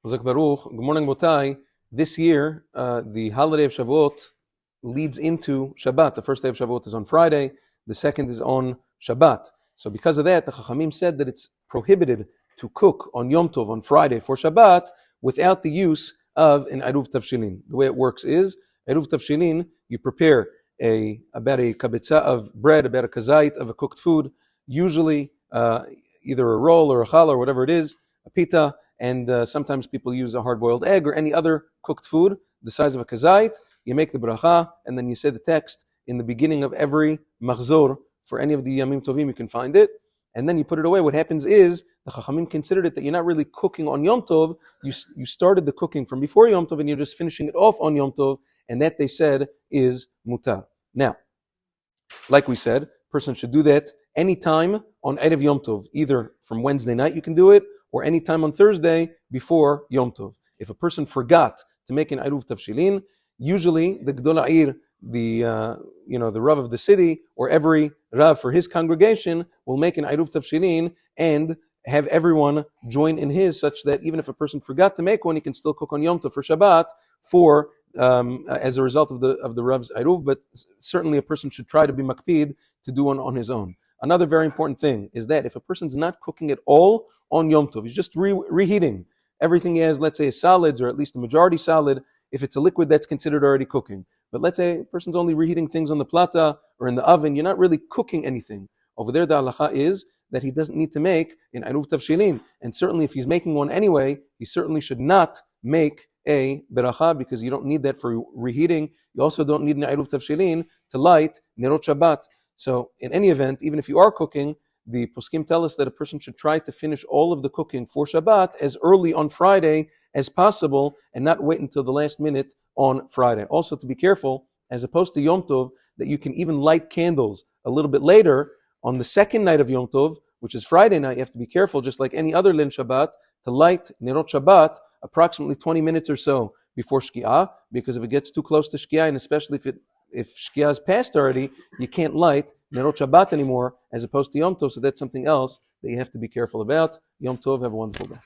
Chazak Baruch. Good morning, Botai. This year, the holiday of Shavuot leads into Shabbat. The first day of Shavuot is on Friday. The second is on Shabbat. So because of that, the Chachamim said that it's prohibited to cook on Yom Tov on Friday for Shabbat without the use of an Eruv Tavshilin. The way it works is, Eruv Tavshilin, you prepare about a kabitza of bread, about a kazait of a cooked food, usually either a roll or a challah or whatever it is, a pita, and sometimes people use a hard-boiled egg or any other cooked food the size of a kazait. You make the bracha, and then you say the text in the beginning of every machzor. For any of the Yamim Tovim, you can find it, and then you put it away. What happens is, the Chachamim considered it that you're not really cooking on Yom Tov, you started the cooking from before Yom Tov, and you're just finishing it off on Yom Tov, and that, they said, is mutar. Now, like we said, a person should do that anytime on Erev Yom Tov, either from Wednesday night you can do it, or any time on Thursday before Yom Tov. If a person forgot to make an Eruv Tavshilin, usually the Gdol Ha'ir, the Rav of the city, or every Rav for his congregation will make an Eruv Tavshilin and have everyone join in his, such that even if a person forgot to make one, he can still cook on Yom Tov for Shabbat as a result of the Rav's Eruv, but certainly a person should try to be makpid to do one on his own. Another very important thing is that if a person's not cooking at all on Yom Tov, he's just reheating everything he has, let's say salads, or at least the majority salad. If it's a liquid, that's considered already cooking. But let's say a person's only reheating things on the plata or in the oven, you're not really cooking anything. Over there, the halacha is that he doesn't need to make an Eruv Tavshilin. And certainly if he's making one anyway, he certainly should not make a beracha, because you don't need that for reheating. You also don't need an Eruv Tavshilin to light Nerot Shabbat. So in any event, even if you are cooking, the poskim tell us that a person should try to finish all of the cooking for Shabbat as early on Friday as possible, and not wait until the last minute on Friday. Also, to be careful, as opposed to Yom Tov, that you can even light candles a little bit later on the second night of Yom Tov, which is Friday night. You have to be careful, just like any other Lin Shabbat, to light Nerot Shabbat approximately 20 minutes or so before Shki'ah, because if it gets too close to Shki'ah, and especially if Shki'ah is passed already, you can't light Nerot Shabbat anymore as opposed to Yom Tov, so that's something else that you have to be careful about. Yom Tov, have a wonderful day.